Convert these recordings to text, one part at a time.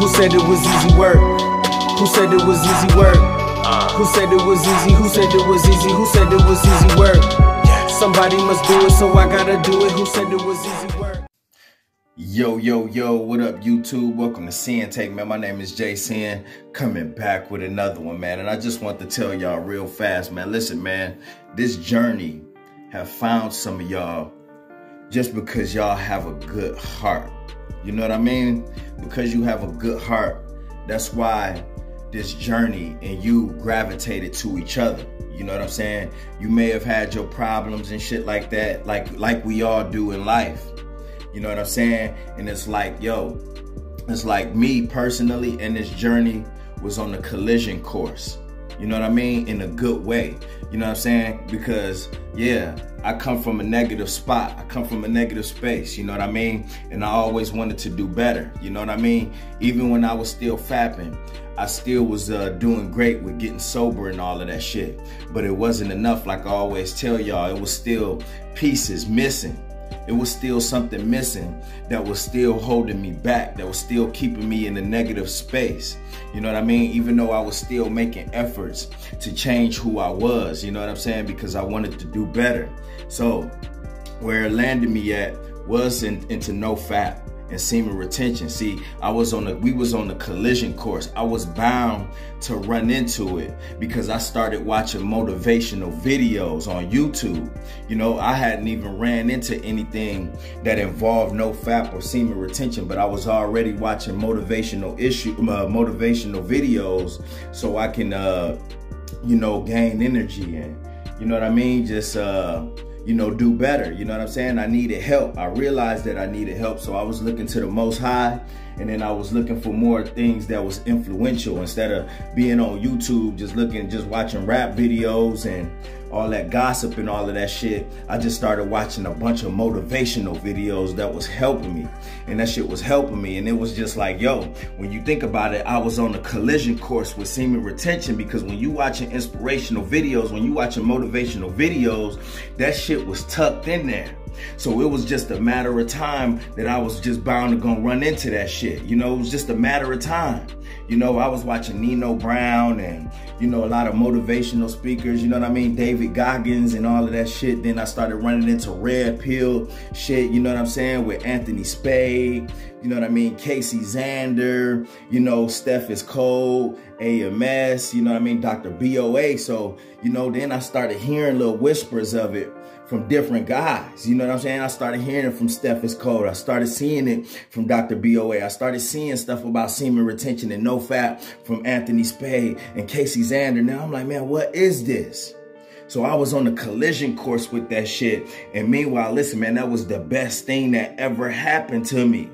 Who said it was easy work? Who said it was easy work? Who said it was easy? Who said it was easy? Who said it was easy work? Somebody must do it, so I gotta do it. Who said it was easy work? Yo, yo, yo, what up, YouTube? Welcome to Sinn-Take, man. My name is Sin, coming back with another one, man. And I just want to tell y'all real fast, man. Listen, man, this journey have found some of y'all just because y'all have a good heart. You know what I mean? Because you have a good heart, that's why this journey and you gravitated to each other. You know what I'm saying? You may have had your problems and shit like that, like we all do in life. You know what I'm saying? And it's like, yo, it's like me personally, and this journey was on the collision course. You know what I mean? In a good way. You know what I'm saying? Because, yeah, I come from a negative spot. I come from a negative space. You know what I mean? And I always wanted to do better. You know what I mean? Even when I was still fapping, I still was doing great with getting sober and all of that shit. But it wasn't enough. Like I always tell y'all, it was still pieces missing. It was still something missing that was still holding me back, that was still keeping me in a negative space. You know what I mean? Even though I was still making efforts to change who I was, you know what I'm saying? Because I wanted to do better. So where it landed me at was into no fap and semen retention. See, we was on the collision course. I was bound to run into it because I started watching motivational videos on YouTube. You know, I hadn't even ran into anything that involved no fap or semen retention, but I was already watching motivational videos so I can, you know, gain energy and, you know what I mean? Just, you know, do better. You know what I'm saying? I needed help. I realized that I needed help. So I was looking to the Most High, and then I was looking for more things that was influential instead of being on YouTube, just watching rap videos and all that gossip and all of that shit. I just started watching a bunch of motivational videos that was helping me, and that shit was helping me. And it was just like, yo, when you think about it, I was on a collision course with semen retention, because when you watching inspirational videos, when you watching motivational videos, that shit was tucked in there. So it was just a matter of time that I was just bound to go run into that shit. You know, it was just a matter of time. You know, I was watching Nino Brown and, you know, a lot of motivational speakers, you know what I mean? David Goggins and all of that shit. Then I started running into red pill shit, you know what I'm saying? With Anthony Spade, you know what I mean? Casey Xander, you know, Steph is Cold, AMS, you know what I mean? Dr. BOA. So, you know, then I started hearing little whispers of it from different guys. You know what I'm saying? I started hearing it from Steph is Cold. I started seeing it from Dr. BOA. I started seeing stuff about semen retention and no fap from Anthony Spade and Casey Xander. Now I'm like, man, what is this? So I was on the collision course with that shit. And meanwhile, listen, man, that was the best thing that ever happened to me.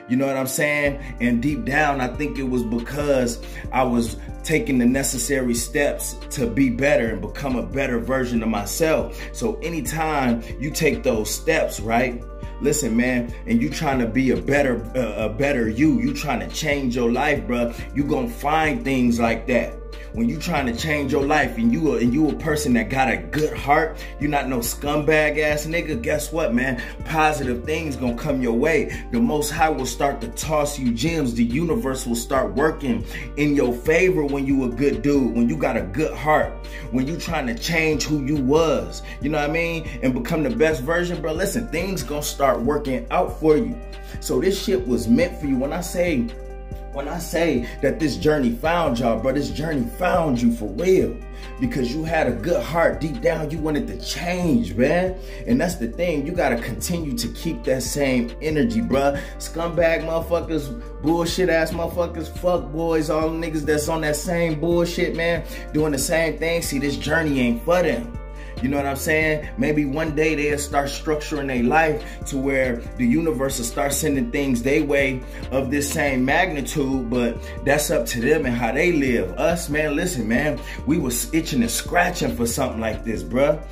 You know what I'm saying? And deep down, I think it was because I was taking the necessary steps to be better and become a better version of myself. So anytime you take those steps, right? Listen, man, and you trying to be a better you trying to change your life, bro, you gonna find things like that. When you trying to change your life and you a person that got a good heart, you not no scumbag ass nigga, guess what, man? Positive things gonna come your way. The Most High will start to toss you gems. The universe will start working in your favor when you a good dude, when you got a good heart, when you trying to change who you was, you know what I mean? And become the best version, bro. Listen, things gonna start working out for you. So this shit was meant for you. When I say that this journey found y'all, bro, this journey found you for real. Because you had a good heart. Deep down, you wanted to change, man. And that's the thing. You got to continue to keep that same energy, bro. Scumbag motherfuckers, bullshit ass motherfuckers, fuck boys, all the niggas that's on that same bullshit, man, doing the same thing. See, this journey ain't for them. You know what I'm saying? Maybe one day they'll start structuring their life to where the universe will start sending things their way of this same magnitude, but that's up to them and how they live. Us, man, listen, man, we was itching and scratching for something like this, bruh.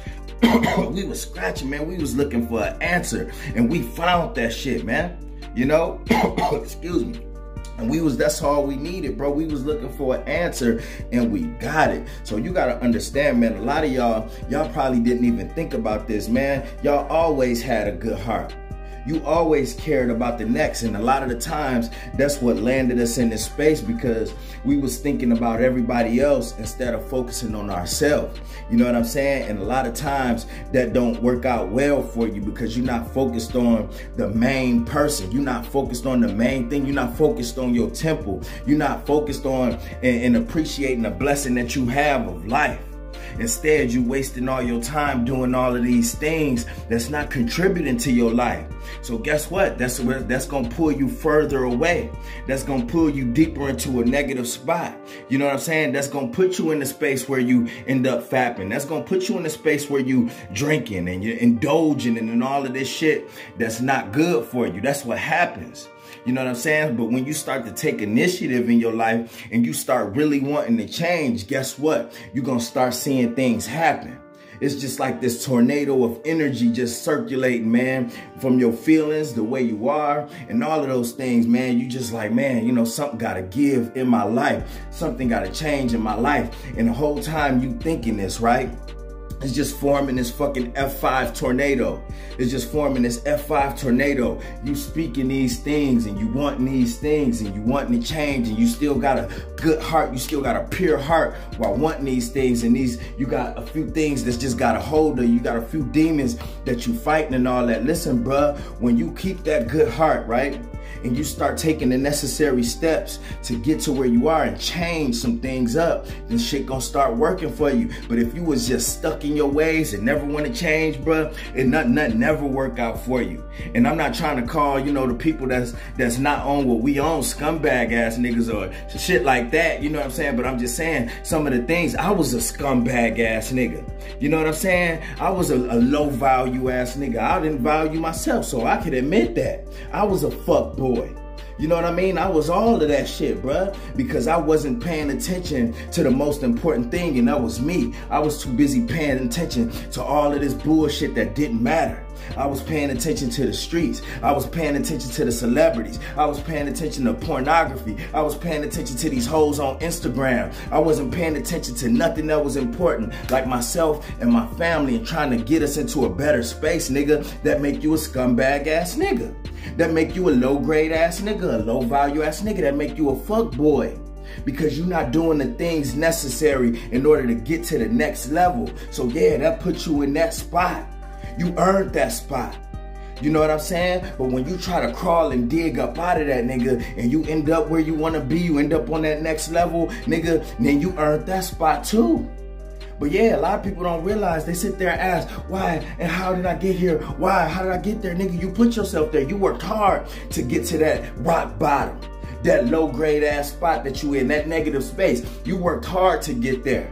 We was scratching, man. We was looking for an answer, and we found that shit, man. You know? Excuse me. And that's all we needed, bro. We was looking for an answer and we got it. So you gotta understand, man, a lot of y'all probably didn't even think about this, man. Y'all always had a good heart. You always cared about the next. And a lot of the times, that's what landed us in this space, because we was thinking about everybody else instead of focusing on ourselves. You know what I'm saying? And a lot of times that don't work out well for you, because you're not focused on the main person. You're not focused on the main thing. You're not focused on your temple. You're not focused on and appreciating the blessing that you have of life. Instead, you wasting all your time doing all of these things that's not contributing to your life. So guess what? That's going to pull you further away. That's going to pull you deeper into a negative spot. You know what I'm saying? That's going to put you in the space where you end up fapping. That's going to put you in the space where you drinking and you're indulging and all of this shit that's not good for you. That's what happens. You know what I'm saying? But when you start to take initiative in your life and you start really wanting to change, guess what? You're going to start seeing things happen. It's just like this tornado of energy just circulating, man, from your feelings, the way you are, and all of those things, man. You just like, man, you know, something got to give in my life. Something got to change in my life. And the whole time you thinking this, right? It's just forming this fucking F5 tornado. It's just forming this F5 tornado. You speaking these things and you wanting these things and you wanting to change, and you still got a good heart. You still got a pure heart while wanting these things. And you got a few things that's just got a hold of you. You got a few demons that you fighting and all that. Listen, bruh, when you keep that good heart, right? And you start taking the necessary steps to get to where you are and change some things up, then shit gonna start working for you. But if you was just stuck in your ways and never want to change, bruh, and nothing never work out for you. And I'm not trying to call, you know, the people that's not on what we own scumbag ass niggas or shit like that, you know what I'm saying? But I'm just saying some of the things. I was a scumbag ass nigga. You know what I'm saying? I was a low value ass nigga. I didn't value myself, so I could admit that. I was a fuck boy. You know what I mean? I was all of that shit, bruh, because I wasn't paying attention to the most important thing, and that was me. I was too busy paying attention to all of this bullshit that didn't matter. I was paying attention to the streets. I was paying attention to the celebrities. I was paying attention to pornography. I was paying attention to these hoes on Instagram. I wasn't paying attention to nothing that was important, like myself and my family, and trying to get us into a better space, nigga. That make you a scumbag ass nigga. That make you a low grade ass nigga, a low value ass nigga. That make you a fuck boy. Because you're not doing the things necessary in order to get to the next level. So yeah, that puts you in that spot. You earned that spot. You know what I'm saying? But when you try to crawl and dig up out of that, nigga, and you end up where you want to be, you end up on that next level, nigga, then you earned that spot too. But yeah, a lot of people don't realize. They sit there and ask, why and how did I get here? Why? How did I get there? Nigga, you put yourself there. You worked hard to get to that rock bottom, that low grade ass spot that you in, that negative space. You worked hard to get there.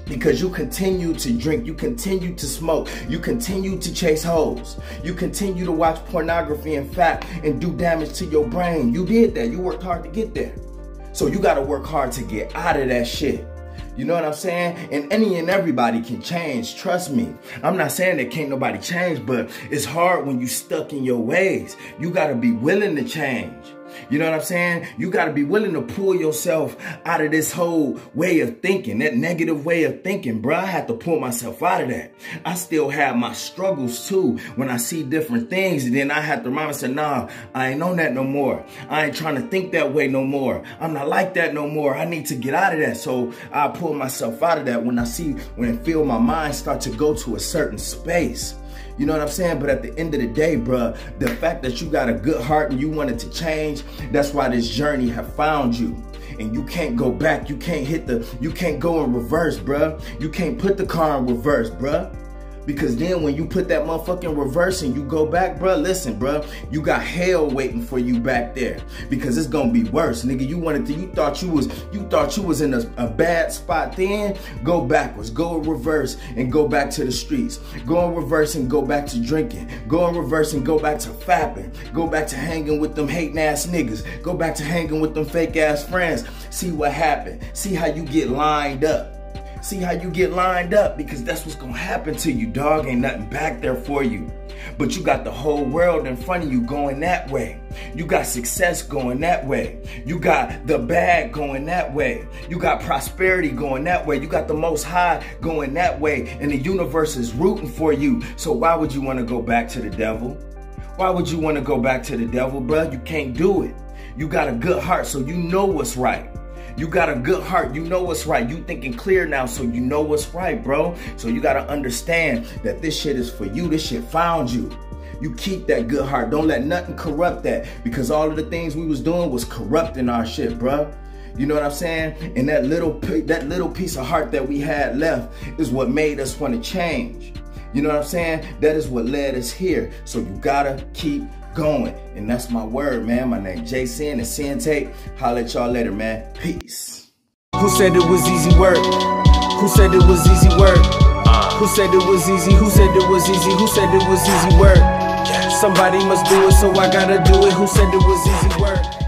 Because you continue to drink, you continue to smoke, you continue to chase hoes, you continue to watch pornography and fat and do damage to your brain. You did that. You worked hard to get there. So you got to work hard to get out of that shit. You know what I'm saying? And any and everybody can change. Trust me. I'm not saying that can't nobody change, but it's hard when you stuck in your ways. You got to be willing to change. You know what I'm saying? You got to be willing to pull yourself out of this whole way of thinking, that negative way of thinking, bro. I had to pull myself out of that. I still have my struggles too when I see different things. And then I have to remind myself, nah, I ain't on that no more. I ain't trying to think that way no more. I'm not like that no more. I need to get out of that. So I pull myself out of that when I feel my mind start to go to a certain space. You know what I'm saying? But at the end of the day, bruh, the fact that you got a good heart and you wanted to change, that's why this journey have found you. And you can't go back. You can't go in reverse, bruh. You can't put the car in reverse, bruh. Because then when you put that motherfucking reverse and you go back, bruh, listen, bruh, you got hell waiting for you back there. Because it's gonna be worse, nigga. You thought you was in a bad spot then. Go backwards, go in reverse and go back to the streets. Go in reverse and go back to drinking. Go in reverse and go back to fapping. Go back to hanging with them hating ass niggas. Go back to hanging with them fake ass friends. See what happened. See how you get lined up. See how you get lined up, because that's what's gonna happen to you, dog. Ain't nothing back there for you. But you got the whole world in front of you going that way. You got success going that way. You got the bag going that way. You got prosperity going that way. You got the Most High going that way. And the universe is rooting for you. So why would you want to go back to the devil? Why would you want to go back to the devil, bruh? You can't do it. You got a good heart, so you know what's right. You got a good heart, you know what's right. You thinking clear now, so you know what's right, bro. So you got to understand that this shit is for you. This shit found you. You keep that good heart. Don't let nothing corrupt that, because all of the things we was doing was corrupting our shit, bro. You know what I'm saying? And that little piece of heart that we had left is what made us want to change. You know what I'm saying? That is what led us here. So you gotta keep going. And that's my word, man. My name Jason and Sinn-Take. Holla at y'all later, man. Peace. Who said it was easy work? Who said it was easy work? Who said it was easy? Who said it was easy? Who said it was easy work? Somebody must do it, so I gotta do it. Who said it was easy work?